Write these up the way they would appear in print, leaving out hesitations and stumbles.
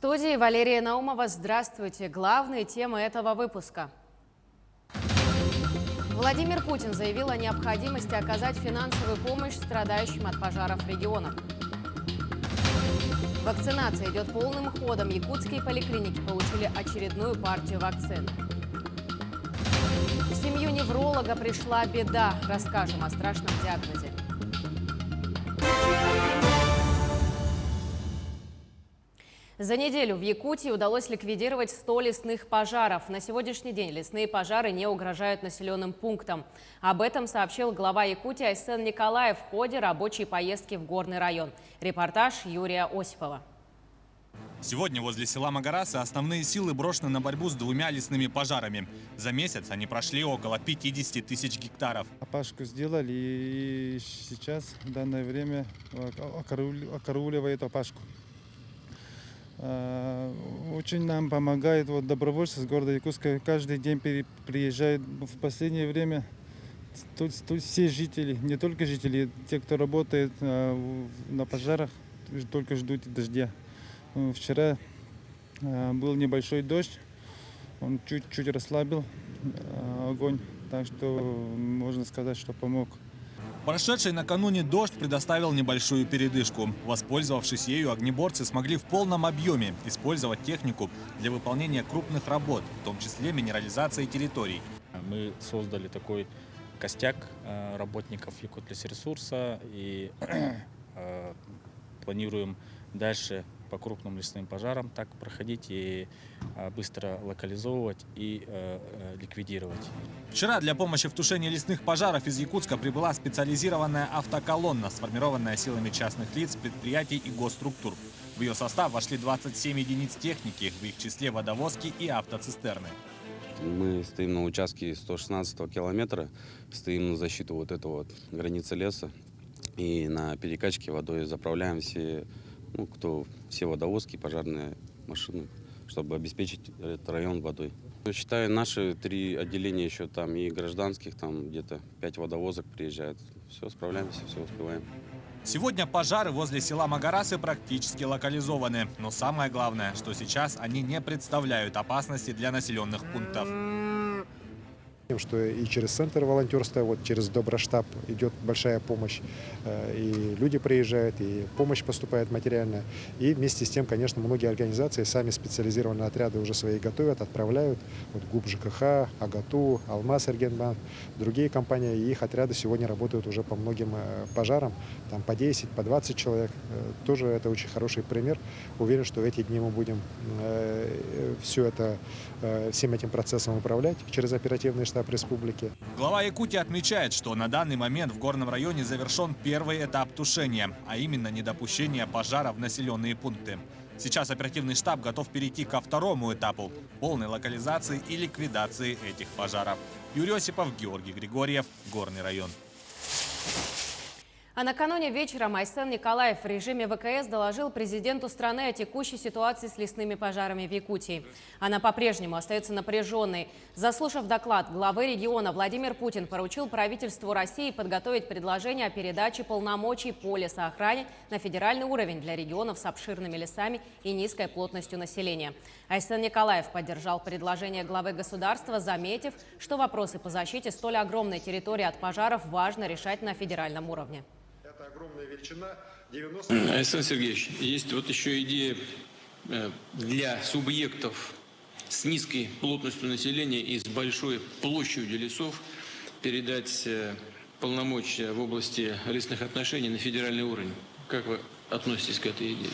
студии Валерия Наумова. Здравствуйте. Главные темы этого выпуска. Владимир Путин заявил о необходимости оказать финансовую помощь страдающим от пожаров регионам. Вакцинация идет полным ходом. Якутские поликлиники получили очередную партию вакцин. В семью невролога пришла беда. Расскажем о страшном диагнозе. За неделю в Якутии удалось ликвидировать 100 лесных пожаров. На сегодняшний день лесные пожары не угрожают населенным пунктам. Об этом сообщил глава Якутии Айсен Николаев в ходе рабочей поездки в Горный район. Репортаж Юрия Осипова. Сегодня возле села Магарасы основные силы брошены на борьбу с 2 лесными пожарами. За месяц они прошли около 50 тысяч гектаров. Опашку сделали и сейчас в данное время окарауливает опашку. Очень нам помогает добровольцы с города Якутска. Каждый день приезжают. В последнее время тут все жители, не только жители, те, кто работает на пожарах, только ждут дождя. Вчера был небольшой дождь, он чуть-чуть расслабил огонь, так что можно сказать, что помог. Прошедший накануне дождь предоставил небольшую передышку. Воспользовавшись ею, огнеборцы смогли в полном объеме использовать технику для выполнения крупных работ, в том числе минерализации территорий. Мы создали такой костяк работников Якутлесресурса и планируем дальше по крупным лесным пожарам так проходить и быстро локализовывать и ликвидировать. Вчера для помощи в тушении лесных пожаров из Якутска прибыла специализированная автоколонна, сформированная силами частных лиц, предприятий и госструктур. В ее состав вошли 27 единиц техники, в их числе водовозки и автоцистерны. Мы стоим на участке 116-го километра, стоим на защиту вот этого границы леса и на перекачке водой заправляем все водовозки, пожарные машины, чтобы обеспечить этот район водой. Считаю, наши 3 отделения еще там и гражданских, там где-то 5 водовозок приезжают. Все, справляемся, все успеваем. Сегодня пожары возле села Магарасы практически локализованы. Но самое главное, что сейчас они не представляют опасности для населенных пунктов. Что и через центр волонтерства, через Доброштаб идет большая помощь, и люди приезжают, и помощь поступает материальная. И вместе с тем, конечно, многие организации, сами специализированные отряды уже свои готовят, отправляют. ГУП ЖКХ, АГАТУ, Алмаз Эргенбанк, другие компании, и их отряды сегодня работают уже по многим пожарам, там по 10, по 20 человек. Тоже это очень хороший пример. Уверен, что в эти дни мы будем всем этим процессом управлять через оперативный штаб республики. Глава Якутии отмечает, что на данный момент в Горном районе завершен первый этап тушения, а именно недопущение пожара в населенные пункты. Сейчас оперативный штаб готов перейти ко второму этапу – полной локализации и ликвидации этих пожаров. Юрий Осипов, Георгий Григорьев, Горный район. А накануне вечером Айсен Николаев в режиме ВКС доложил президенту страны о текущей ситуации с лесными пожарами в Якутии. Она по-прежнему остается напряженной. Заслушав доклад главы региона, Владимир Путин поручил правительству России подготовить предложение о передаче полномочий по лесоохране на федеральный уровень для регионов с обширными лесами и низкой плотностью населения. Айсен Николаев поддержал предложение главы государства, заметив, что вопросы по защите столь огромной территории от пожаров важно решать на федеральном уровне. Огромная величина, 90... Александр Сергеевич, есть еще идея для субъектов с низкой плотностью населения и с большой площадью лесов передать полномочия в области лесных отношений на федеральный уровень. Как вы относитесь к этой идее?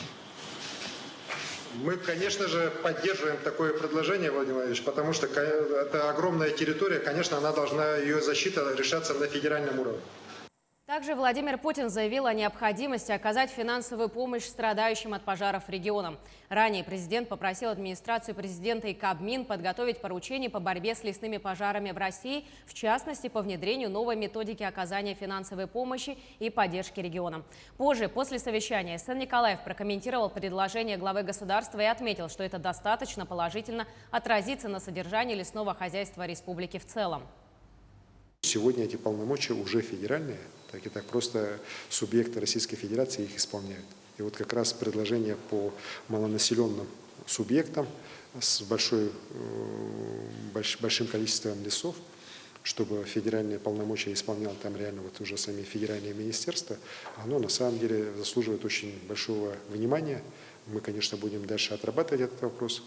Мы, конечно же, поддерживаем такое предложение, Владимир Владимирович, потому что это огромная территория, конечно, ее защита решаться на федеральном уровне. Также Владимир Путин заявил о необходимости оказать финансовую помощь страдающим от пожаров регионам. Ранее президент попросил администрацию президента и Кабмин подготовить поручения по борьбе с лесными пожарами в России, в частности, по внедрению новой методики оказания финансовой помощи и поддержки регионам. Позже, после совещания, Айсен Николаев прокомментировал предложение главы государства и отметил, что это достаточно положительно отразится на содержании лесного хозяйства республики в целом. Сегодня эти полномочия уже федеральные, так и так просто субъекты Российской Федерации их исполняют. И вот как раз предложение по малонаселенным субъектам с большим количеством лесов, чтобы федеральные полномочия исполнял там реально вот уже сами федеральные министерства, оно на самом деле заслуживает очень большого внимания. Мы, конечно, будем дальше отрабатывать этот вопрос.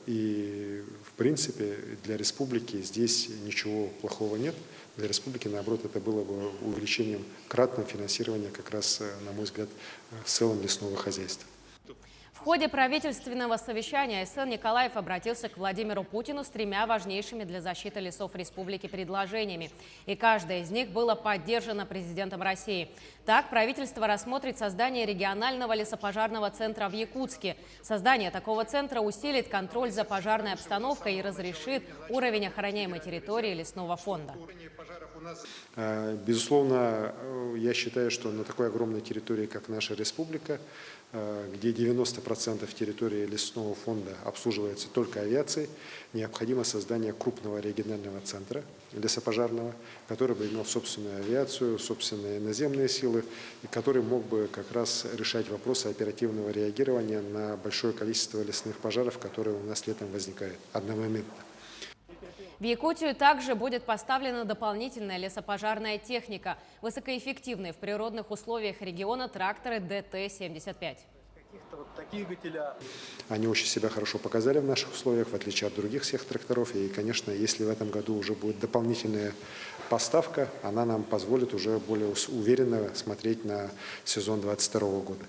И, в принципе, для республики здесь ничего плохого нет. Для республики, наоборот, это было бы увеличением кратным финансирования как раз, на мой взгляд, в целом лесного хозяйства. В ходе правительственного совещания СН Николаев обратился к Владимиру Путину с 3 важнейшими для защиты лесов республики предложениями. И каждое из них было поддержано президентом России. Так, правительство рассмотрит создание регионального лесопожарного центра в Якутске. Создание такого центра усилит контроль за пожарной обстановкой и разрешит уровень охраняемой территории лесного фонда. Безусловно, я считаю, что на такой огромной территории, как наша республика, где 90% территории лесного фонда обслуживается только авиацией, необходимо создание крупного регионального центра лесопожарного, который бы имел собственную авиацию, собственные наземные силы, и который мог бы как раз решать вопросы оперативного реагирования на большое количество лесных пожаров, которые у нас летом возникают одномоментно. В Якутию также будет поставлена дополнительная лесопожарная техника, высокоэффективные в природных условиях региона тракторы ДТ-75. Они очень себя хорошо показали в наших условиях, в отличие от других всех тракторов. И, конечно, если в этом году уже будет дополнительная поставка, она нам позволит уже более уверенно смотреть на сезон 2022 года.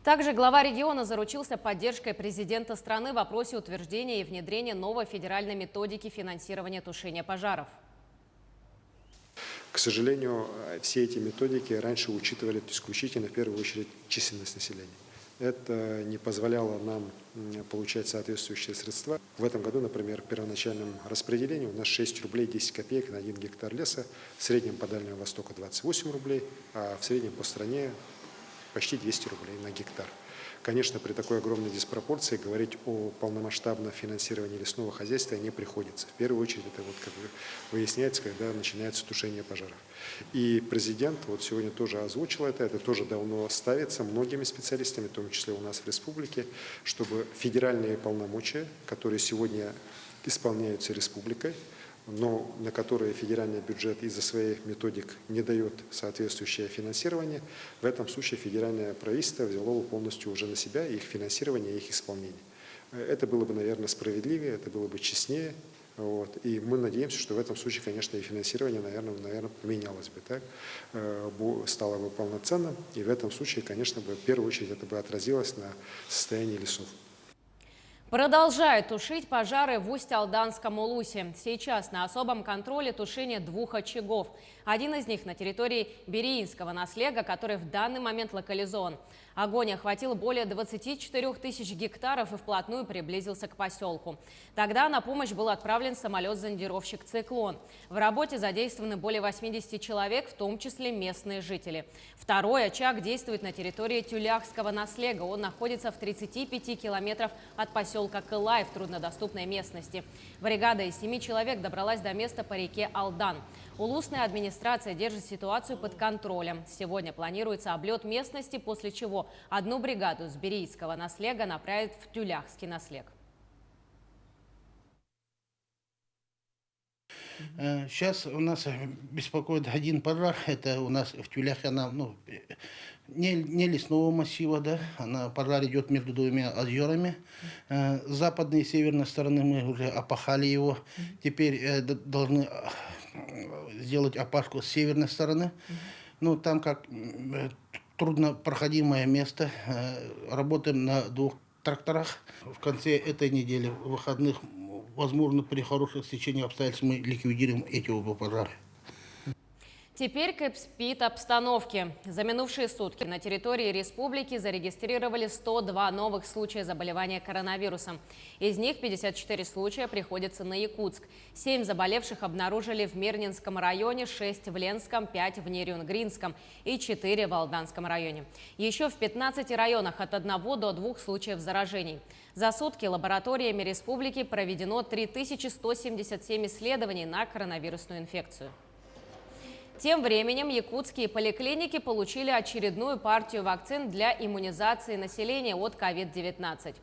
Также глава региона заручился поддержкой президента страны в вопросе утверждения и внедрения новой федеральной методики финансирования тушения пожаров. К сожалению, все эти методики раньше учитывали исключительно, в первую очередь, численность населения. Это не позволяло нам получать соответствующие средства. В этом году, например, в первоначальном распределении у нас 6 рублей 10 копеек на 1 гектар леса, в среднем по Дальнему Востоку 28 рублей, а в среднем по стране почти 200 рублей на гектар. Конечно, при такой огромной диспропорции говорить о полномасштабном финансировании лесного хозяйства не приходится. В первую очередь это вот как бы выясняется, когда начинается тушение пожаров. И президент вот сегодня тоже озвучил это тоже давно ставится многими специалистами, в том числе у нас в республике, чтобы федеральные полномочия, которые сегодня исполняются республикой, но на которые федеральный бюджет из-за своих методик не дает соответствующее финансирование, в этом случае федеральное правительство взяло бы полностью уже на себя их финансирование и их исполнение. Это было бы, наверное, справедливее, это было бы честнее. Вот. И мы надеемся, что в этом случае, конечно, и финансирование, наверное, поменялось бы, так, стало бы полноценным. И в этом случае, конечно, в первую очередь это бы отразилось на состоянии лесов. Продолжают тушить пожары в Усть-Алданском улусе. Сейчас на особом контроле тушение 2 очагов. Один из них на территории Бериинского наслега, который в данный момент локализован. Огонь охватил более 24 тысяч гектаров и вплотную приблизился к поселку. Тогда на помощь был отправлен самолет-зондировщик «Циклон». В работе задействованы более 80 человек, в том числе местные жители. Второй очаг действует на территории Тюляхского наслега. Он находится в 35 километрах от поселка Кылай в труднодоступной местности. Бригада из 7 человек добралась до места по реке Алдан. Улусная администрация держит ситуацию под контролем. Сегодня планируется облет местности, после чего одну бригаду с Берийского наслега направят в Тюляхский наслег. Сейчас у нас беспокоит один пожар. Это у нас в Тюляхе, она не лесного массива, да, пожар идет между 2 озерами. С западной и северной стороны мы уже опахали его. Теперь должны сделать опашку с северной стороны. Ну, там как труднопроходимое место. Работаем на 2 тракторах. В конце этой недели, выходных, возможно, при хороших стечениях обстоятельств мы ликвидируем эти оба пожара. Теперь к эпидобстановке. За минувшие сутки на территории республики зарегистрировали 102 новых случая заболевания коронавирусом. Из них 54 случая приходятся на Якутск. 7 заболевших обнаружили в Мирнинском районе, 6 в Ленском, 5 в Нерюнгринском и 4 в Алданском районе. Еще в 15 районах от 1 до 2 случаев заражений. За сутки лабораториями республики проведено 3177 исследований на коронавирусную инфекцию. Тем временем якутские поликлиники получили очередную партию вакцин для иммунизации населения от COVID-19.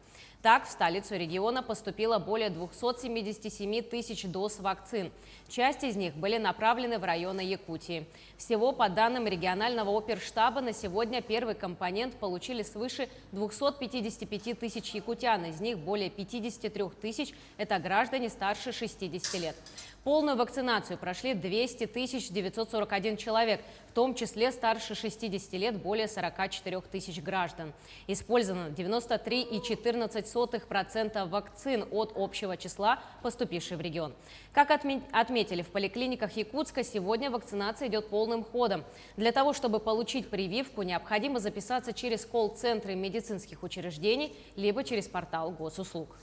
Так, в столицу региона поступило более 277 тысяч доз вакцин. Часть из них были направлены в районы Якутии. Всего, по данным регионального оперштаба, на сегодня первый компонент получили свыше 255 тысяч якутян. Из них более 53 тысяч – это граждане старше 60 лет. Полную вакцинацию прошли 200 941 человек, в том числе старше 60 лет более 44 тысяч граждан. Использовано 93,14% вакцин от общего числа, поступивших в регион. Как отметили в поликлиниках Якутска, сегодня вакцинация идет полным ходом. Для того, чтобы получить прививку, необходимо записаться через колл-центры медицинских учреждений либо через портал госуслуг.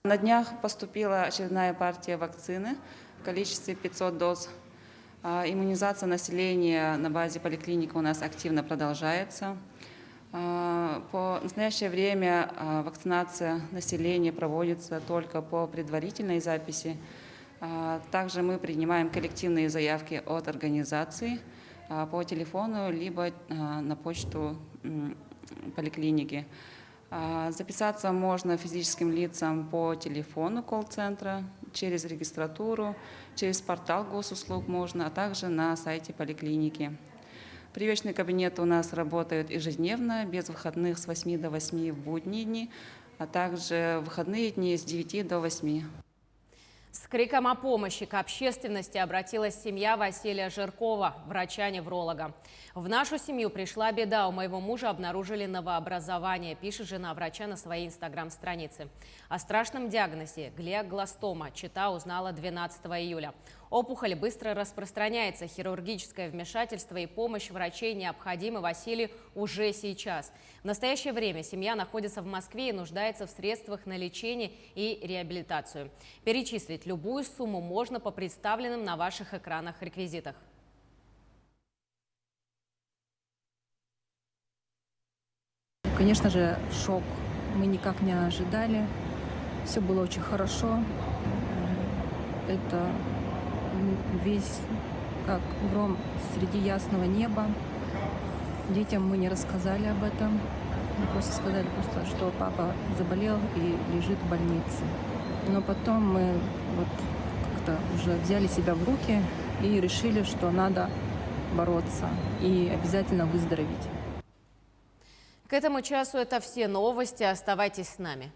На днях поступила очередная партия вакцины в количестве 500 доз. Иммунизация населения на базе поликлиник у нас активно продолжается. По настоящее время вакцинация населения проводится только по предварительной записи. Также мы принимаем коллективные заявки от организаций по телефону либо на почту поликлиники. Записаться можно физическим лицам по телефону колл-центра, через регистратуру, через портал госуслуг можно, а также на сайте поликлиники. Прививочный кабинет у нас работает ежедневно, без выходных с 8 до 8 в будние дни, а также в выходные дни с 9 до 8. С криком о помощи к общественности обратилась семья Василия Жиркова, врача-невролога. В нашу семью пришла беда. У моего мужа обнаружили новообразование, пишет жена врача на своей инстаграм-странице. О страшном диагнозе глиогластома чита узнала 12 июля. Опухоль быстро распространяется. Хирургическое вмешательство и помощь врачей необходимы Василию уже сейчас. В настоящее время семья находится в Москве и нуждается в средствах на лечение и реабилитацию. Перечислить любую сумму можно по представленным на ваших экранах реквизитах. Конечно же, шок. Мы никак не ожидали. Все было очень хорошо. Это весь как гром среди ясного неба. Детям мы не рассказали об этом. Мы просто сказали, что папа заболел и лежит в больнице. Но потом мы как-то уже взяли себя в руки и решили, что надо бороться и обязательно выздороветь. К этому часу это все новости. Оставайтесь с нами.